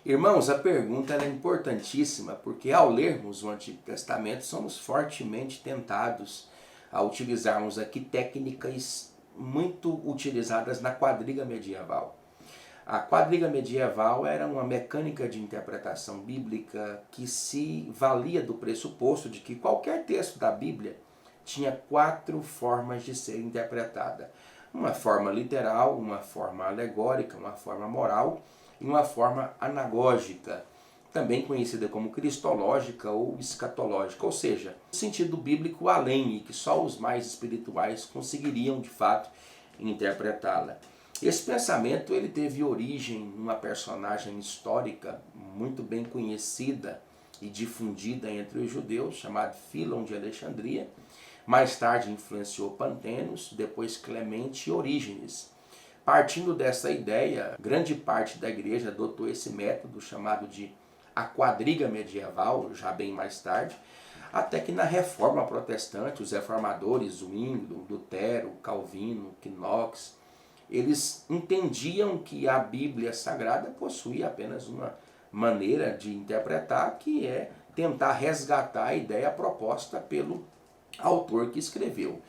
Irmãos, a pergunta ela é importantíssima porque ao lermos o Antigo Testamento somos fortemente tentados a utilizarmos aqui técnicas muito utilizadas na quadriga medieval. A quadriga medieval era uma mecânica de interpretação bíblica que se valia do pressuposto de que qualquer texto da Bíblia tinha quatro formas de ser interpretada. Uma forma literal, uma forma alegórica, uma forma moral e uma forma anagógica, também conhecida como cristológica ou escatológica, ou seja, no sentido bíblico além e que só os mais espirituais conseguiriam de fato interpretá-la. Esse pensamento ele teve origem numa personagem histórica muito bem conhecida e difundida entre os judeus, chamado Fílon de Alexandria. Mais tarde influenciou Pantenos, depois Clemente e Orígenes. Partindo dessa ideia, grande parte da igreja adotou esse método chamado de a quadriga medieval, já bem mais tarde, até que na Reforma Protestante, os reformadores, Zwinglio, Lutero, Calvino, Knox, eles entendiam que a Bíblia Sagrada possuía apenas uma maneira de interpretar, que é tentar resgatar a ideia proposta pelo autor que escreveu.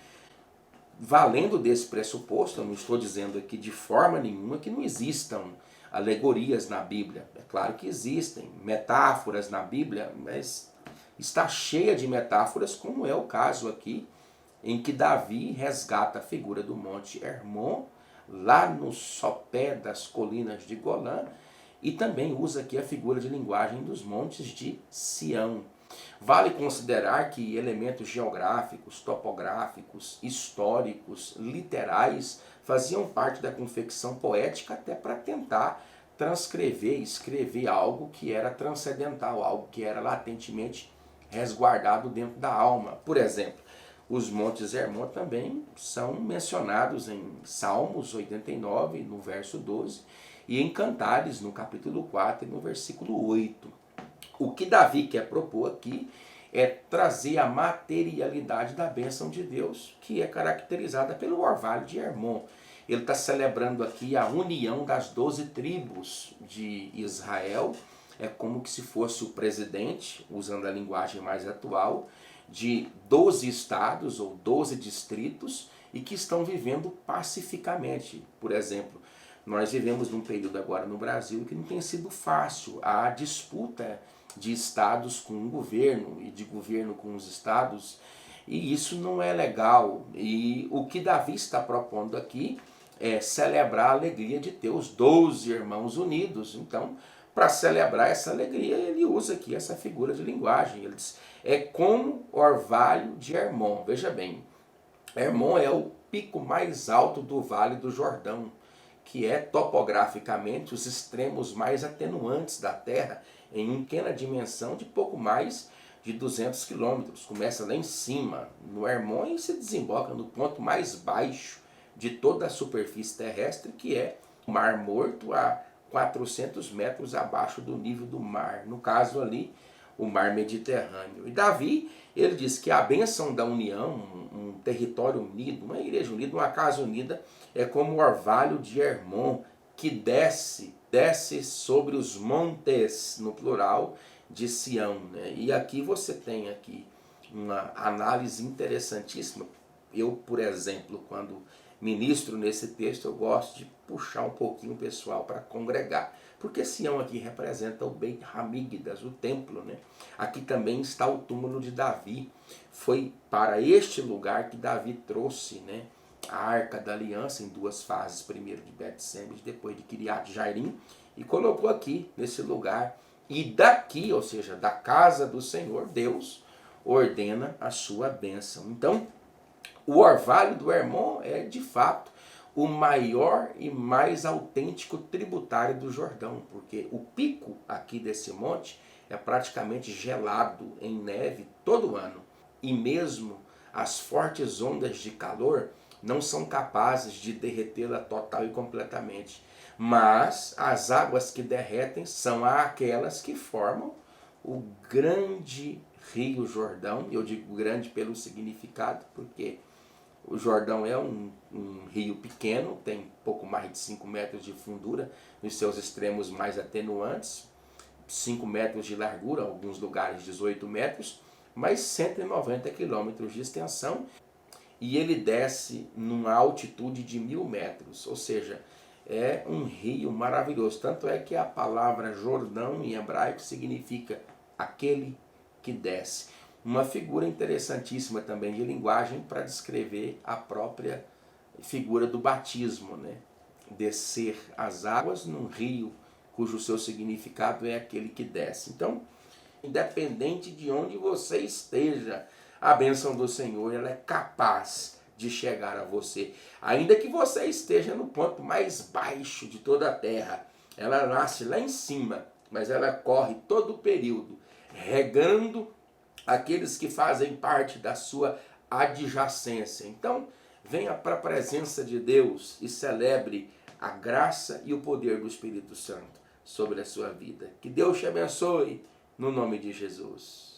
Valendo desse pressuposto, eu não estou dizendo aqui de forma nenhuma que não existam alegorias na Bíblia. É claro que existem metáforas na Bíblia, mas está cheia de metáforas, como é o caso aqui, em que Davi resgata a figura do Monte Hermon, lá no sopé das colinas de Golã, e também usa aqui a figura de linguagem dos montes de Sião. Vale considerar que elementos geográficos, topográficos, históricos, literais faziam parte da confecção poética até para tentar transcrever, escrever algo que era transcendental, algo que era latentemente resguardado dentro da alma. Por exemplo, os Montes Hermon também são mencionados em Salmos 89, no verso 12, e em Cantares, no capítulo 4 e no versículo 8. O que Davi quer propor aqui é trazer a materialidade da bênção de Deus, que é caracterizada pelo orvalho de Hermon. Ele está celebrando aqui a união das 12 tribos de Israel, é como que se fosse o presidente, usando a linguagem mais atual, de 12 estados ou 12 distritos e que estão vivendo pacificamente. Por exemplo, nós vivemos num período agora no Brasil que não tem sido fácil. A disputa de estados com o governo e de governo com os estados, e isso não é legal. E o que Davi está propondo aqui é celebrar a alegria de ter os 12 irmãos unidos. Então, para celebrar essa alegria, ele usa aqui essa figura de linguagem. Ele diz, é como orvalho de Hermon. Veja bem, Hermon é o pico mais alto do Vale do Jordão, que é topograficamente os extremos mais atenuantes da Terra, em uma pequena dimensão de pouco mais de 200 quilômetros. Começa lá em cima, no Hermon, e se desemboca no ponto mais baixo de toda a superfície terrestre, que é o Mar Morto, a 400 metros abaixo do nível do mar. No caso ali, o mar Mediterrâneo. E Davi, ele diz que a bênção da união, um território unido, uma igreja unida, uma casa unida, é como o orvalho de Hermon, que desce sobre os montes, no plural, de Sião. Né? E aqui você tem aqui uma análise interessantíssima. Eu, por exemplo, quando ministro nesse texto, eu gosto de puxar um pouquinho o pessoal para congregar. Porque Sião aqui representa o Beit Hamikdash, o templo. Né? Aqui também está o túmulo de Davi. Foi para este lugar que Davi trouxe, né, a Arca da Aliança em duas fases, primeiro de Bet-Semes, depois de Kiriat Jairim, e colocou aqui, nesse lugar. E daqui, ou seja, da casa do Senhor, Deus ordena a sua bênção. Então, o orvalho do Hermon é, de fato, o maior e mais autêntico tributário do Jordão, porque o pico aqui desse monte é praticamente gelado em neve todo ano. E mesmo as fortes ondas de calor não são capazes de derretê-la total e completamente. Mas as águas que derretem são aquelas que formam o grande Rio Jordão. Eu digo grande pelo significado, porque o Jordão é um rio pequeno, tem pouco mais de 5 metros de fundura nos seus extremos mais atenuantes, 5 metros de largura, alguns lugares 18 metros, mas 190 quilômetros de extensão, e ele desce numa altitude de 1.000 metros, ou seja, é um rio maravilhoso. Tanto é que a palavra Jordão em hebraico significa aquele que desce. Uma figura interessantíssima também de linguagem para descrever a própria figura do batismo, né? Descer as águas num rio cujo seu significado é aquele que desce. Então, independente de onde você esteja, a bênção do Senhor ela é capaz de chegar a você. Ainda que você esteja no ponto mais baixo de toda a terra, ela nasce lá em cima, mas ela corre todo o período, regando aqueles que fazem parte da sua adjacência. Então, venha para a presença de Deus e celebre a graça e o poder do Espírito Santo sobre a sua vida. Que Deus te abençoe, no nome de Jesus.